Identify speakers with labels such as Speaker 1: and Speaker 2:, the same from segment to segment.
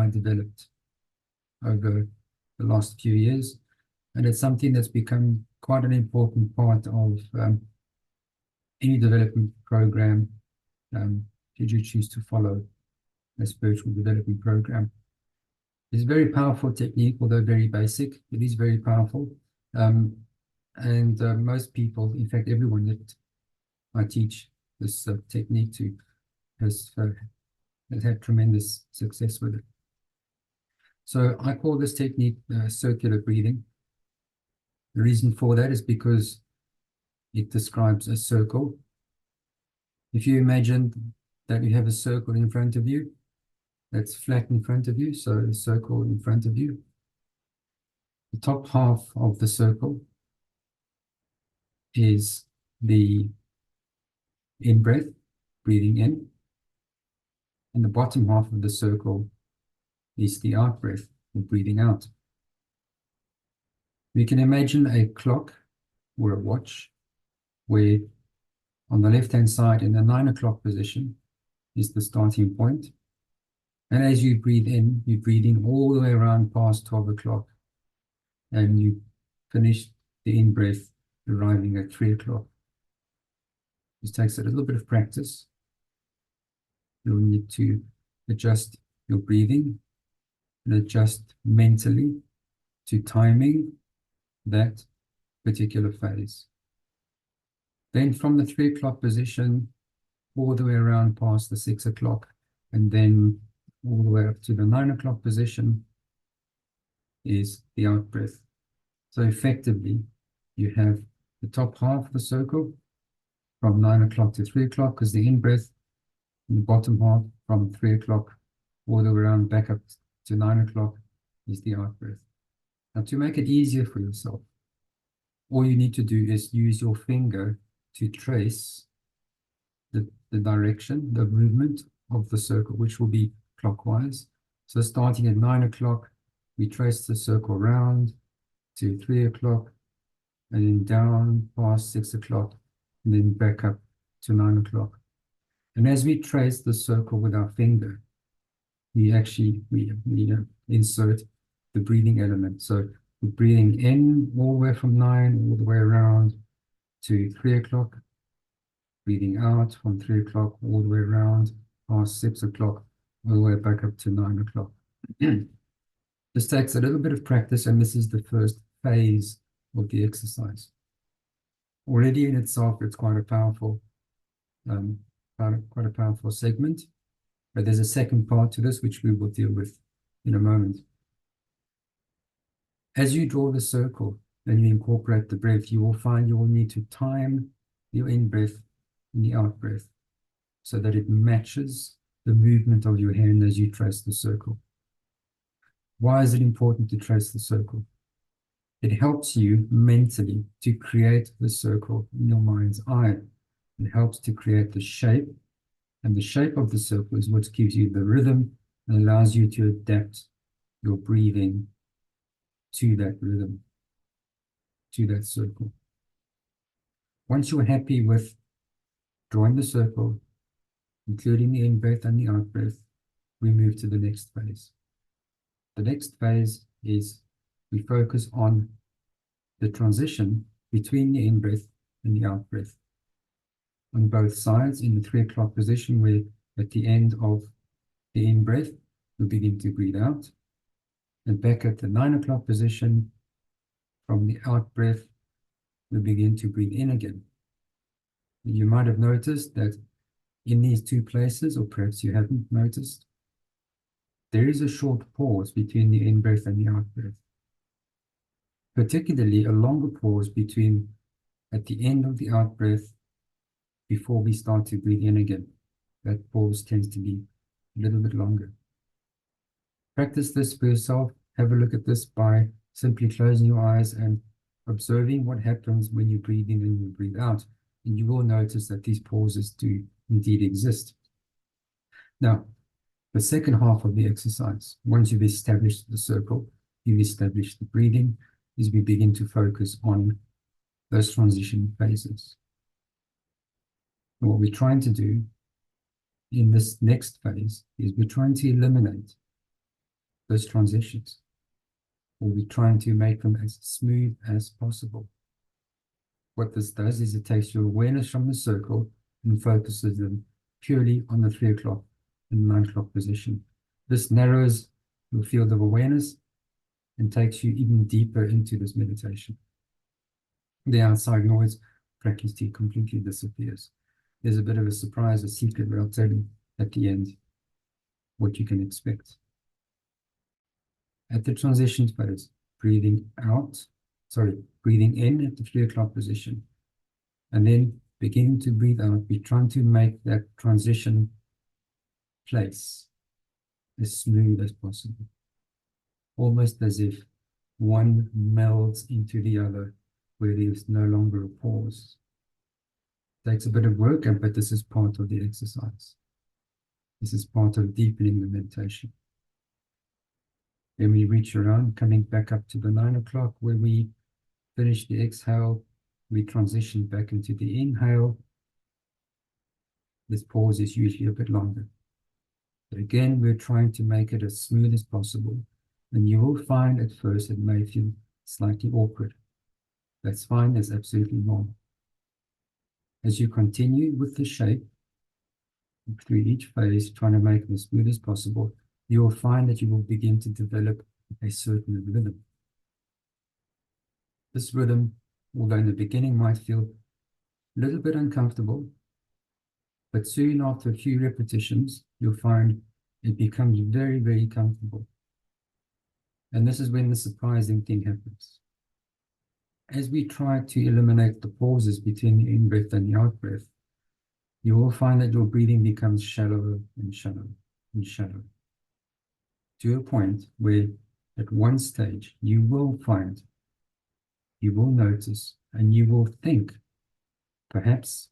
Speaker 1: I developed over the last few years. And it's something that's become quite an important part of any development program, should you choose to follow a spiritual development program. It's a very powerful technique, although very basic. It is very powerful. Most people, in fact, everyone that I teach this technique to has had tremendous success with it. So I call this technique circular breathing. The reason for that is because it describes a circle. If you imagine that you have a circle in front of you, that's flat in front of you, so a circle in front of you. The top half of the circle is the in-breath, breathing in. And the bottom half of the circle is the out-breath, breathing out. We can imagine a clock or a watch where on the left-hand side in the 9 o'clock position is the starting point. And as you breathe in, you're breathing all the way around past 12 o'clock. And you finish the in-breath arriving at 3 o'clock. This takes a little bit of practice. You'll need to adjust your breathing and adjust mentally to timing that particular phase. Then from the 3 o'clock position, all the way around past the 6 o'clock, and then all the way up to the 9 o'clock position is the out breath. So effectively, you have the top half of the circle from 9 o'clock to 3 o'clock is the in breath, and the bottom half from 3 o'clock all the way around back up to 9 o'clock is the out breath. Now, to make it easier for yourself, all you need to do is use your finger to trace the direction, the movement of the circle, which will be clockwise. So starting at 9 o'clock, we trace the circle round to 3 o'clock, and then down past 6 o'clock, and then back up to 9 o'clock. And as we trace the circle with our finger, we insert the breathing element. So we're breathing in all the way from 9 all the way around to 3 o'clock, breathing out from 3 o'clock all the way around past 6 o'clock, all the way back up to 9 o'clock. This takes a little bit of practice, and this is the first phase of the exercise. Already in itself, it's quite a powerful segment, but there's a second part to this, which we will deal with in a moment. As you draw the circle and you incorporate the breath, you will find you will need to time your in-breath and the out-breath so that it matches the movement of your hand as you trace the circle. Why is it important to trace the circle? It helps you mentally to create the circle in your mind's eye. It helps to create the shape, and the shape of the circle is what gives you the rhythm and allows you to adapt your breathing to that rhythm, to that circle. Once you're happy with drawing the circle, including the in-breath and the out-breath, we move to the next phase. The next phase is we focus on the transition between the in-breath and the out-breath. On both sides, in the 3 o'clock position, where at the end of the in-breath, we begin to breathe out. And back at the 9 o'clock position, from the out-breath, we begin to breathe in again. You might have noticed that in these two places, or perhaps you haven't noticed, there is a short pause between the in-breath and the out-breath. Particularly a longer pause between at the end of the out-breath before we start to breathe in again. That pause tends to be a little bit longer. Practice this for yourself. Have a look at this by simply closing your eyes and observing what happens when you breathe in and you breathe out. And you will notice that these pauses do indeed exist. Now, the second half of the exercise, once you've established the circle, you've established the breathing, is we begin to focus on those transition phases. And what we're trying to do in this next phase is we're trying to eliminate those transitions. We'll be trying to make them as smooth as possible. What this does is it takes your awareness from the circle and focuses them purely on the 3 o'clock and 9 o'clock position. This narrows your field of awareness and takes you even deeper into this meditation. The outside noise practically completely disappears. There's a bit of a surprise, a secret, but I'll tell you at the end what you can expect. At the transition phase, breathing in at the 3 o'clock position, and then beginning to breathe out. We're trying to make that transition place as smooth as possible, almost as if one melds into the other, where there's no longer a pause. Takes a bit of work, but this is part of the exercise. This is part of deepening the meditation. Then we reach around, coming back up to the 9 o'clock, where we finish the exhale, we transition back into the inhale. This pause is usually a bit longer. But again, we're trying to make it as smooth as possible. And you will find at first it may feel slightly awkward. That's fine, that's absolutely normal. As you continue with the shape, through each phase, trying to make it as smooth as possible, you will find that you will begin to develop a certain rhythm. This rhythm, although in the beginning might feel a little bit uncomfortable, but soon after a few repetitions, you'll find it becomes very, very comfortable. And this is when the surprising thing happens. As we try to eliminate the pauses between the in-breath and the out-breath, you will find that your breathing becomes shallower and shallower and shallower, to a point where at one stage you will find, you will notice, and you will think, perhaps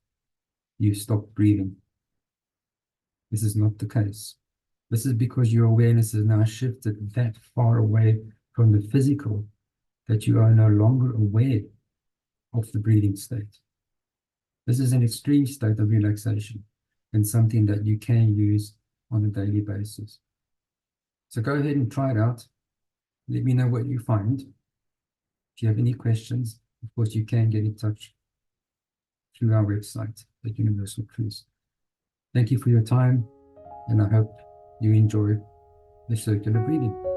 Speaker 1: you stopped breathing. This is not the case. This is because your awareness is now shifted that far away from the physical that you are no longer aware of the breathing state. This is an extreme state of relaxation and something that you can use on a daily basis. So go ahead and try it out. Let me know what you find. If you have any questions, of course, you can get in touch through our website at Universal Truths. Thank you for your time, and I hope you enjoy the circular breathing.